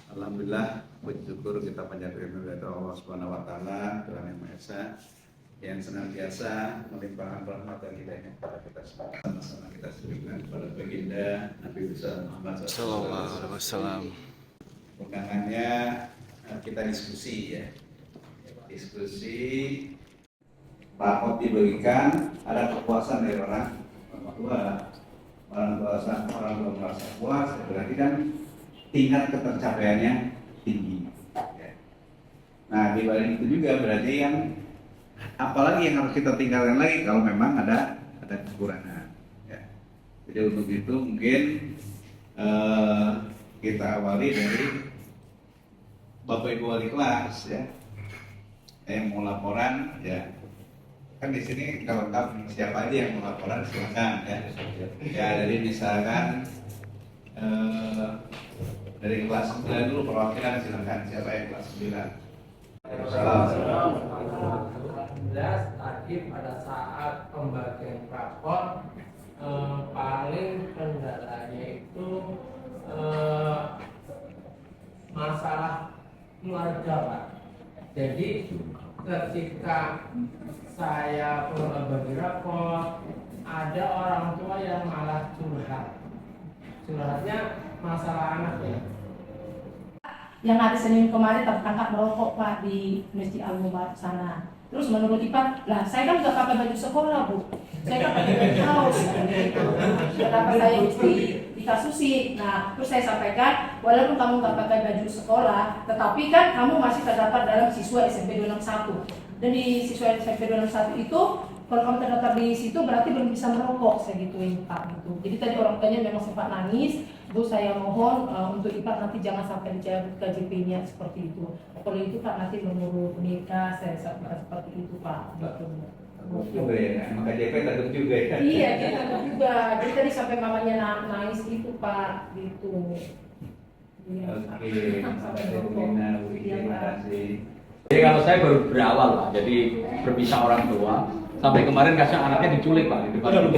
Alhamdulillah, puji syukur kita panjatkan kepada Allah Subhanahu wa taala, Tuhan Yang Maha Esa yang senantiasa melimpahkan rahmat dan hidayahnya kepada kita semua. Sama-sama kita syukurkan kepada baginda Nabi Muhammad SAW. Undangannya kita diskusi ya. Diskusi rapot dibagikan, ada kepuasan dari orang tua merasa puas, berarti kan tingkat ketercapaiannya tinggi. Nah, di balik itu juga berarti yang apalagi yang harus kita tingkatkan lagi kalau memang ada kekurangan. Ya. Jadi untuk itu mungkin kita awali dari Bapak Ibu wali kelas ya, yang mau laporan ya. Kan di sini kalau siapa aja yang mau laporan silakan ya. Ya, jadi misalkan dari kelas 9 dulu perwakilan silakan, siapa yang kelas 9? Alhamdulillah tadi pada saat pembagian rapor paling kendalanya itu masalah keluarga, Pak. Jadi ketika saya berbagi rapor, ada orang tua yang malah curhatnya masalah anaknya. Yang hari Senin kemarin tertangkap merokok, Pak, di Masjid Al Mubarak sana. Terus menurut Ipan, lah saya kan nggak pakai baju sekolah, Bu. Saya kan pakai baju kaos. Kenapa saya mesti dikasusi? Nah, terus saya sampaikan, walaupun kamu nggak pakai baju sekolah, tetapi kan kamu masih terdaftar dalam siswa SMP 261. Dan di siswa SMP 261 itu, kalau kamu terdaftar di situ berarti belum bisa merokok, saya gituin, Pak, gitu. Jadi tadi orang tuanya memang sempat nangis, Bu, saya mohon untuk Ipan nanti jangan sampai dicabut KJP-nya seperti itu. Kalau itu Pak nanti menurut nikah saya seperti itu, Pak. Juga ya, maka KJP takut juga ya. Iya, dia takut juga. Jadi tadi sampai mamanya nangis itu, Pak, gitu. Iya. Oke, terima kasih. Jadi kalau saya baru berawal Pak, jadi berpisah orang tua. Sampai kemarin kasih anaknya diculik Pak di depan.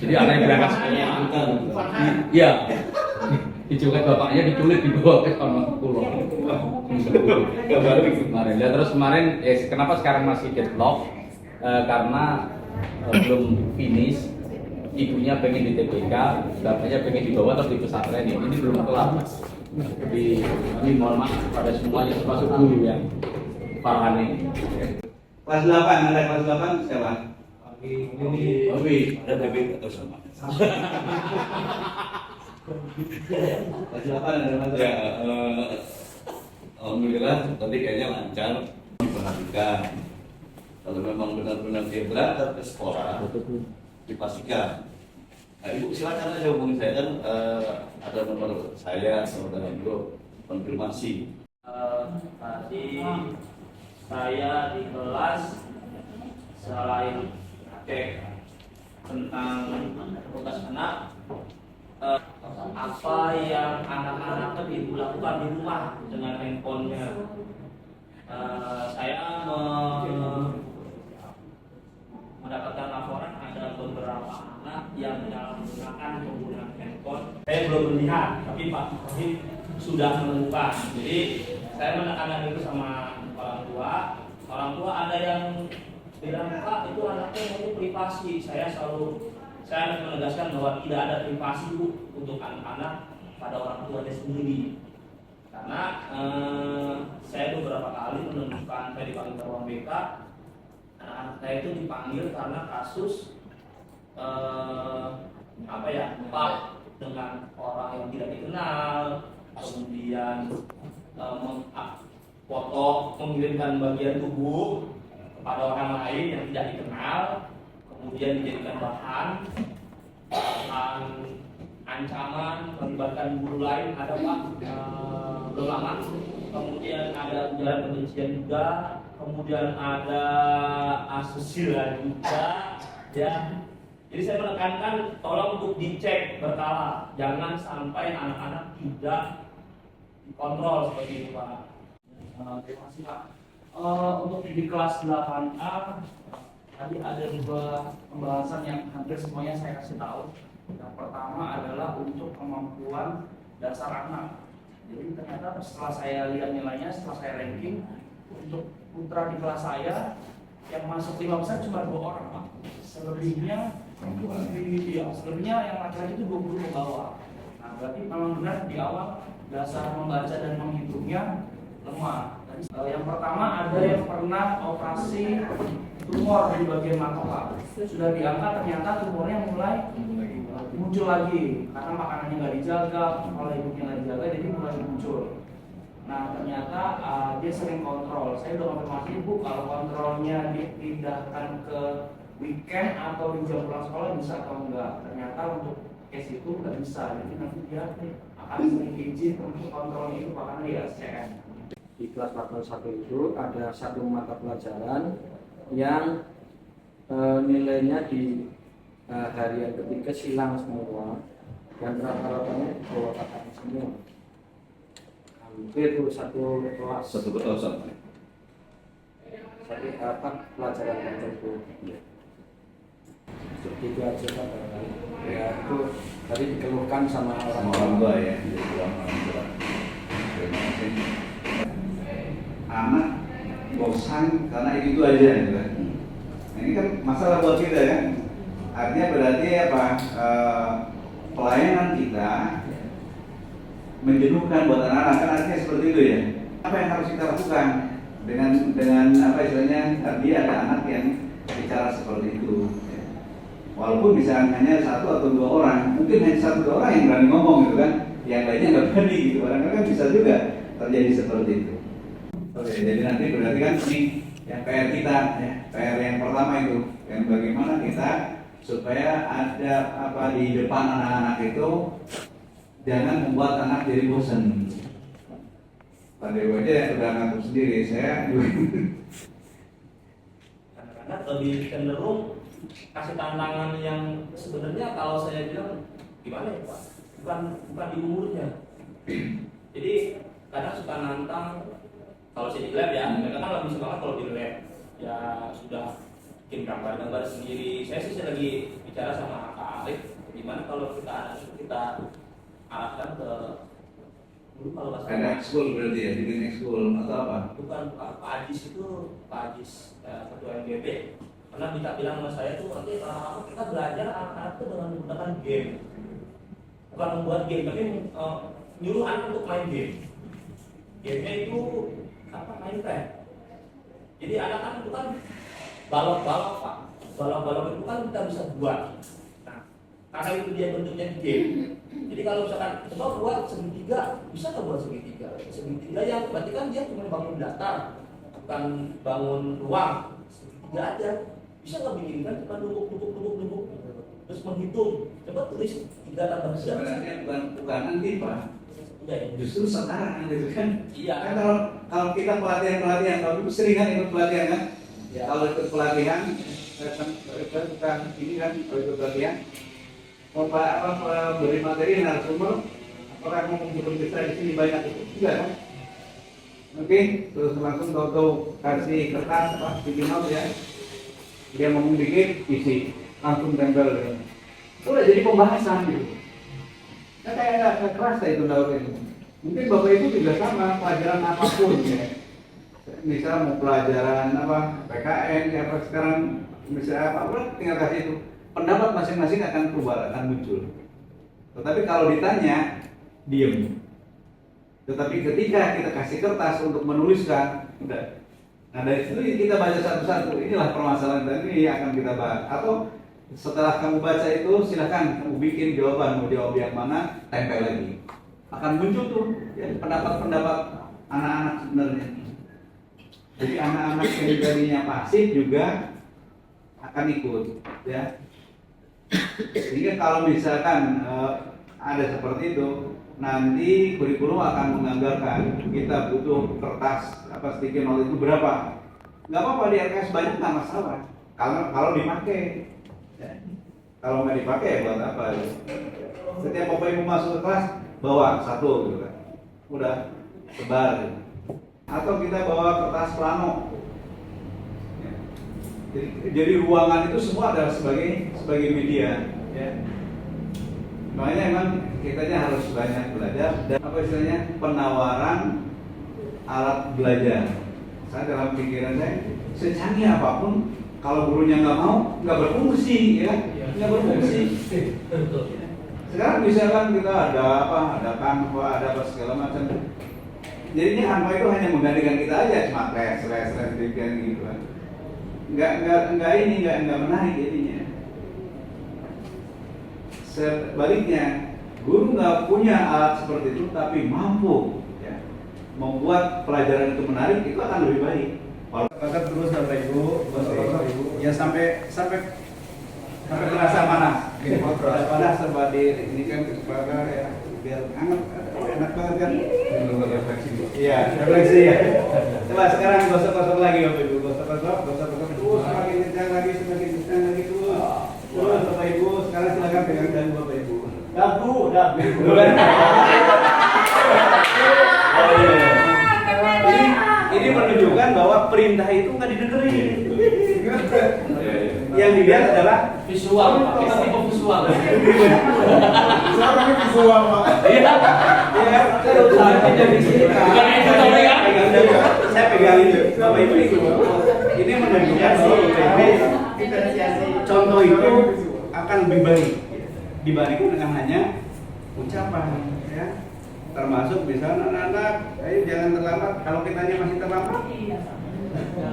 Jadi anaknya berangkat sekolah. Iya. Diculik bapaknya, diculik dibawa ke pulau. Kemarin. Ya terus kemarin, kenapa sekarang masih deadlock? Karena belum finish. Ibunya pengen di TPK, bapaknya pengen dibawa terus di pesantren ini belum kelar. Jadi ini mohon maaf pada semuanya termasuk guru ya. Farhan ini. Kelas 8, ada kelas 8 siapa? Obi. Ada TPK atau sama? Kelas 8 ada mas? Ya, alhamdulillah tadi kayaknya lancar. Perhatikan. Kalau memang benar-benar dia berangkat ke sekolah, dipastikan. Nah, Ibu silakan aja hubungi saya kan ada nomor saya saudara Ibu konfirmasi. Tadi saya di kelas selain cek tentang tugas anak, apa yang anak-anak tadi lakukan di rumah dengan handphonenya. Saya mendapatkan laporan ada beberapa anak yang menyalahgunakan penggunaan handphone. Saya belum melihat, tapi Pak Fahim sudah menemukan. Jadi saya menekankan itu sama orang tua. Orang tua ada yang bilang, Pak, itu anaknya mau privasi. Saya menegaskan bahwa tidak ada privasi Bu untuk anak-anak pada orang tuanya sendiri. Karena saya beberapa kali menemukan, saya dipanggil ke ruang BK, anak-anak saya itu dipanggil karena kasus Pak dengan orang yang tidak dikenal, kemudian foto mengirimkan bagian tubuh kepada orang lain yang tidak dikenal, kemudian dijadikan bahan ancaman melibatkan guru lain ada Pak belum lama, kemudian ada ujaran kebencian juga, kemudian ada asusila juga ya. Jadi saya menekankan tolong untuk dicek berkala, jangan sampai anak-anak tidak dikontrol seperti itu Pak. Terima kasih Pak. Untuk di kelas 8A tadi ada dua pembahasan yang hampir semuanya saya kasih tahu. Yang pertama adalah untuk kemampuan dasar anak. Jadi ternyata setelah saya lihat nilainya, setelah saya ranking untuk putra di kelas saya yang masuk 5 besar cuma 2 orang Pak. Selebihnya selebihnya yang laki-laki itu 20 ke bawah. Nah berarti memang benar di awal dasar membaca dan menghitungnya lemah. Yang pertama ada yang pernah operasi tumor di bagian mata Pak. Sudah diangkat ternyata tumornya mulai muncul lagi karena makanannya nggak dijaga, pola hidupnya nggak dijaga, jadi mulai muncul. Nah ternyata dia sering kontrol. Saya udah konfirmasi Bu, kalau kontrolnya dipindahkan ke weekend atau di jam pulang sekolah bisa atau enggak. Ternyata untuk case itu nggak bisa. Jadi nanti dia akan sering izin untuk kontrolnya itu karena di SCM. Di kelas 41 itu ada satu mata pelajaran yang nilainya di harian ketiga silang semua dan rata-ratanya di bawah KKM semua. Hampir satu kelas Satu satu. satu pelajaran tertentu. Itu aja Pak. Ya itu tadi dikeluhkan sama Sama orang orang tua ya, jadi orang tua. Terima kasih. Anak bosan karena itu aja gitu kan. Nah, ini kan masalah buat kita kan. Artinya berarti apa? Pelayanan kita menjenuhkan buat anak-anak, kan artinya seperti itu ya. Apa yang harus kita lakukan dengan apa istilahnya? Dia ada anak yang bicara seperti itu. Ya. Walaupun bisa hanya 1 atau 2 orang, mungkin hanya 1 2 orang yang berani ngomong gitu kan, yang lainnya nggak berani gitu. Kadang-kadang kan bisa juga terjadi seperti itu. Oke, jadi nanti berarti kan ini yang PR kita, ya, PR yang pertama itu, yang bagaimana kita supaya ada apa di depan anak-anak itu jangan membuat anak jadi bosan. Pak Dewa aja yang sudah ngatur sendiri, saya juga. Karena lebih cenderung kasih tantangan yang sebenarnya kalau saya bilang gimana ya Pak, bukan di umurnya. Jadi kadang suka nantang. Kalau saya di lab ya, mereka kan lebih semangat kalau di lab. Ya sudah bikin gambar-gambar sendiri. Saya sih lagi bicara sama Kak Arif, gimana kalau kita arahkan ke dulu kalau nggak salah. Ada ekskul berarti ya, bikin ekskul atau apa? Bukan Pak Ajis itu, Pak Ajis ketua MGB pernah bilang sama saya tuh nanti kita belajar anak-anak itu dengan menggunakan game, bukan membuat game, tapi nyuruh anak untuk main game. Gamenya itu Minecraft. Jadi anak-anak itu kan balok-balok Pak, balok-balok itu kan kita bisa buat. Nah, karena itu dia bentuknya game. Jadi kalau misalkan coba buat segitiga, bisa nggak buat segitiga? Segitiga yang berarti kan dia cuma bangun datar, bukan bangun ruang. Segitiga aja, bisa nggak bikin kan? Cuma duduk, terus menghitung. Coba tulis 3 tambah 3. Sebenarnya bukan nanti Pak. Iya ya. Justru sekarang gitu kan. Iya. Kan kalau kita pelatihan, kalau itu sering kan ikut pelatihan kan. Ya. Kalau ikut pelatihan, bukan ini kan kalau ikut pelatihan, beri materi narasumber, apakah mau menghubung kita di sini banyak itu juga kan? Oke, terus langsung tahu kasih kertas apa bikin note ya. Dia mau bikin isi langsung tempel. Udah jadi pembahasan gitu. Nah, kayak nggak kerasa itu daur itu. Mungkin Bapak Ibu juga sama pelajaran apapun ya. Misal mau pelajaran apa PKN ya apa sekarang misalnya apa tinggal kasih itu pendapat masing-masing akan keluar akan muncul. Tetapi kalau ditanya diem. Tetapi ketika kita kasih kertas untuk menuliskan udah. Nah dari situ kita baca satu-satu. Inilah permasalahan dan ini akan kita bahas. Atau setelah kamu baca itu silakan kamu bikin jawaban, mau jawab yang mana tempel lagi. Akan muncul tuh ya, pendapat-pendapat anak-anak sebenarnya. Jadi anak-anak yang tadinya pasif juga akan ikut ya. Sehingga kalau misalkan ada seperti itu, nanti kurikulum akan menganggarkan kita butuh kertas apa sticky note itu berapa. Nggak apa-apa di RKS banyak nggak masalah. Kalau dipakai. Ya. Kalau nggak dipakai buat apa? Ya? Setiap Bapak Ibu masuk ke kelas bawa 1 gitu kan, udah sebar. Gitu. Atau kita bawa kertas plano. Ya. Jadi ruangan itu semua adalah sebagai media. Ya. Makanya emang kitanya harus banyak belajar dan apa istilahnya penawaran alat belajar. Saya dalam pikiran saya secanggih apapun kalau gurunya nggak mau nggak berfungsi ya, nggak berfungsi. Sekarang misalkan kita ada apa, ada Canva, ada apa segala macam. Jadinya Canva itu hanya menggantikan kita aja, cuma les gitu kan. Nggak menarik jadinya. Sebaliknya, guru nggak punya alat seperti itu tapi mampu ya, membuat pelajaran itu menarik, itu akan lebih baik. Kalau terus Bapak Ibu, ya sampai terasa panas. Panas serba ini kan kepala ya, biar hangat, enak banget kan. Iya, refleksi ya. Coba sekarang gosok-gosok lagi Bapak Ibu, gosok-gosok, terus semakin kencang lagi terus. Terus Bapak Ibu, sekarang silakan pegang dagu Bapak Ibu. Dagu. Ini menunjukkan bahwa perintah itu nggak didengerin. Yang dilihat adalah Visual, Pak. Kita tipe visual. Sekarang visual Pak. Iya. Jadi sini Bukan itu tapi kan? pegang dagu. Saya pegang ini. Bapak Ibu itu. Ini menunjukkan bahwa contoh itu akan lebih baik dibandingkan dengan hanya ucapan ya. Termasuk misalnya anak-anak, ayo jangan terlambat. Kalau kitanya masih terlambat,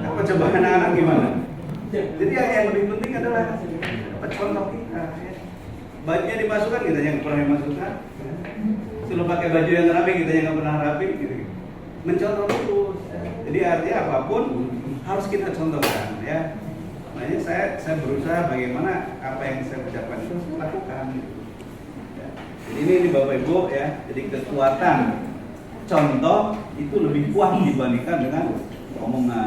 apa coba anak-anak gimana? Jadi yang lebih penting adalah contoh kita. Ya. Bajunya dimasukkan, kita yang pernah dimasukkan. Suruh pakai baju yang rapi, kita yang nggak pernah rapi. Gitu. Mencontoh terus. Jadi artinya apapun harus kita contohkan. Ya. Makanya saya berusaha bagaimana apa yang saya ucapkan itu saya lakukan. Ya. Jadi ini Bapak Ibu ya. Jadi kekuatan contoh itu lebih kuat dibandingkan dengan omongan.